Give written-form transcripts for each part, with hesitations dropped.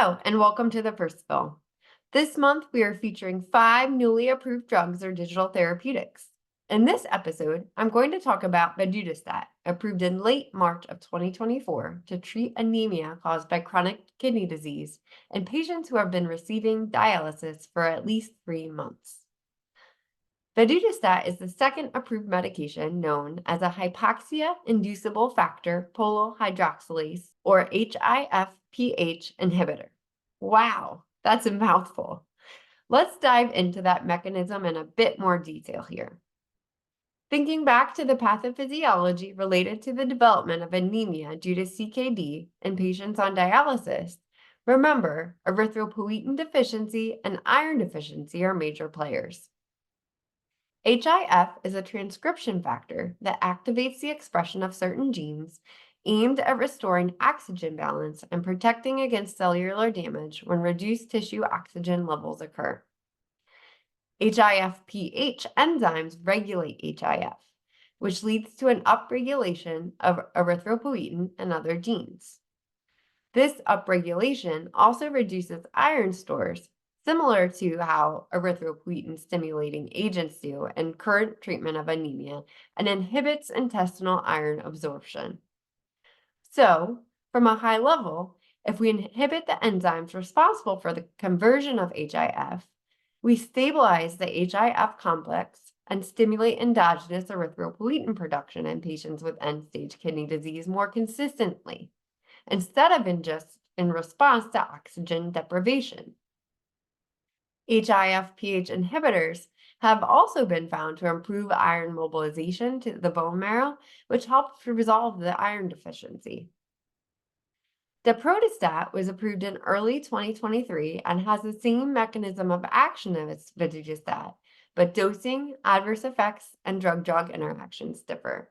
Hello, and welcome to the First Fill. This month, we are featuring 5 newly approved drugs or digital therapeutics. In this episode, I'm going to talk about Vadadustat, approved in late March of 2024 to treat anemia caused by chronic kidney disease in patients who have been receiving dialysis for at least 3 months. Vadadustat is the second approved medication known as a hypoxia-inducible factor polohydroxylase, or HIF-PH inhibitor. Wow, that's a mouthful. Let's dive into that mechanism in a bit more detail here. Thinking back to the pathophysiology related to the development of anemia due to CKD in patients on dialysis, remember, erythropoietin deficiency and iron deficiency are major players. HIF is a transcription factor that activates the expression of certain genes aimed at restoring oxygen balance and protecting against cellular damage when reduced tissue oxygen levels occur. HIF-PH enzymes regulate HIF, which leads to an upregulation of erythropoietin and other genes. This upregulation also reduces iron stores, similar to how erythropoietin-stimulating agents do in current treatment of anemia, and inhibits intestinal iron absorption. So, from a high level, if we inhibit the enzymes responsible for the conversion of HIF, we stabilize the HIF complex and stimulate endogenous erythropoietin production in patients with end-stage kidney disease more consistently, instead of just in response to oxygen deprivation. HIF-PH inhibitors have also been found to improve iron mobilization to the bone marrow, which helps to resolve the iron deficiency. Daprodustat was approved in early 2023 and has the same mechanism of action as vadadustat, but dosing, adverse effects, and drug-drug interactions differ.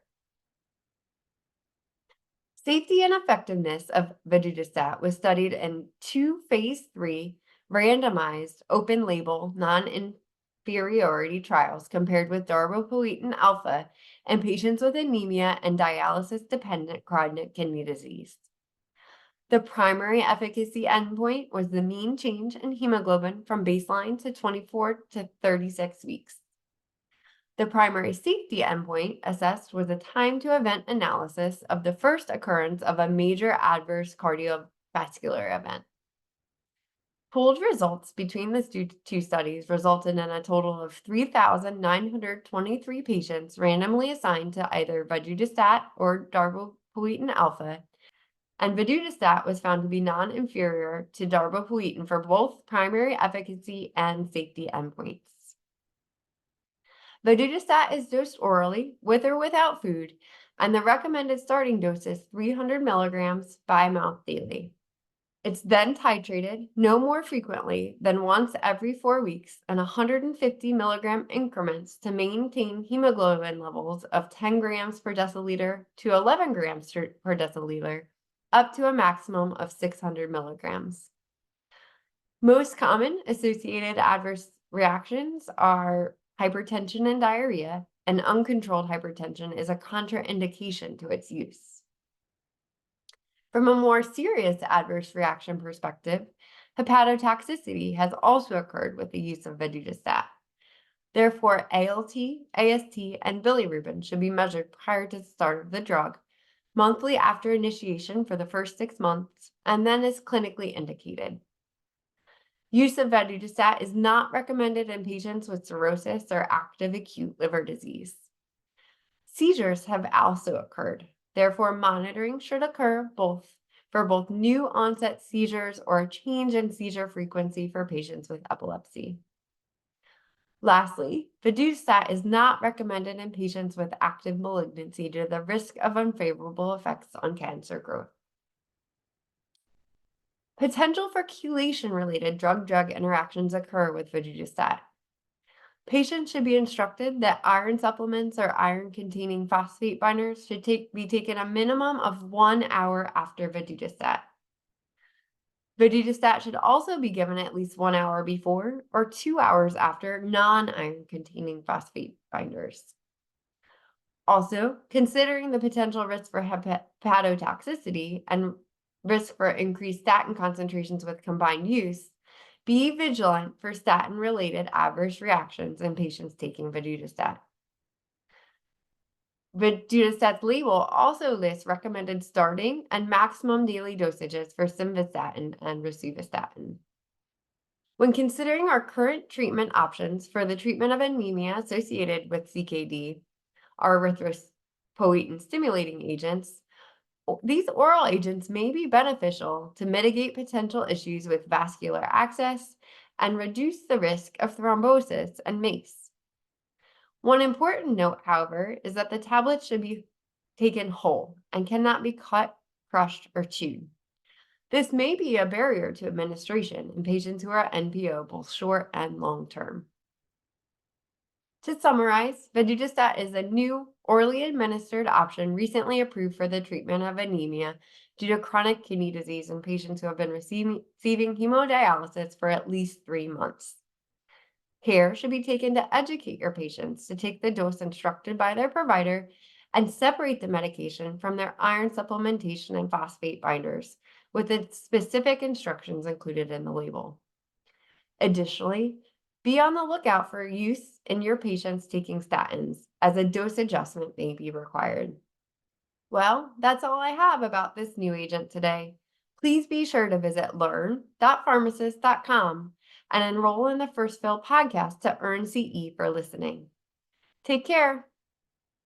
Safety and effectiveness of vadadustat was studied in 2 phase 3 randomized, open-label, non-inferiority trials compared with darbepoetin alpha in patients with anemia and dialysis-dependent chronic kidney disease. The primary efficacy endpoint was the mean change in hemoglobin from baseline to 24 to 36 weeks. The primary safety endpoint assessed was a time to event analysis of the first occurrence of a major adverse cardiovascular event. Pooled results between the two studies resulted in a total of 3,923 patients randomly assigned to either vadadustat or darbepoetin alpha, and vadadustat was found to be non-inferior to darbepoetin for both primary efficacy and safety endpoints. Vadadustat is dosed orally, with or without food, and the recommended starting dose is 300 milligrams by mouth daily. It's then titrated no more frequently than once every 4 weeks in 150 milligram increments to maintain hemoglobin levels of 10 grams per deciliter to 11 grams per deciliter, up to a maximum of 600 milligrams. Most common associated adverse reactions are hypertension and diarrhea, and uncontrolled hypertension is a contraindication to its use. From a more serious adverse reaction perspective, hepatotoxicity has also occurred with the use of vadadustat. Therefore, ALT, AST, and bilirubin should be measured prior to the start of the drug, monthly after initiation for the first 6 months, and then as clinically indicated. Use of vadadustat is not recommended in patients with cirrhosis or active acute liver disease. Seizures have also occurred. Therefore, monitoring should occur for both new onset seizures or a change in seizure frequency for patients with epilepsy. Lastly, vadadustat is not recommended in patients with active malignancy due to the risk of unfavorable effects on cancer growth. Potential for chelation-related drug-drug interactions occur with vadadustat. Patients should be instructed that iron supplements or iron-containing phosphate binders should be taken a minimum of 1 hour after vadadustat. Vadadustat should also be given at least 1 hour before or 2 hours after non-iron-containing phosphate binders. Also, considering the potential risk for hepatotoxicity and risk for increased statin concentrations with combined use, be vigilant for statin-related adverse reactions in patients taking Vadadustat. Vadustat's label also lists recommended starting and maximum daily dosages for simvastatin and rosuvastatin. When considering our current treatment options for the treatment of anemia associated with CKD, our erythropoietin-stimulating agents, these oral agents may be beneficial to mitigate potential issues with vascular access and reduce the risk of thrombosis and MACE. One important note, however, is that the tablets should be taken whole and cannot be cut, crushed, or chewed. This may be a barrier to administration in patients who are NPO both short and long term. To summarize, Vadadustat is a new orally administered option recently approved for the treatment of anemia due to chronic kidney disease in patients who have been receiving hemodialysis for at least 3 months. Care should be taken to educate your patients to take the dose instructed by their provider and separate the medication from their iron supplementation and phosphate binders with its specific instructions included in the label. Additionally, be on the lookout for use in your patients taking statins, as a dose adjustment may be required. Well, that's all I have about this new agent today. Please be sure to visit learn.pharmacist.com and enroll in the First Fill podcast to earn CE for listening. Take care.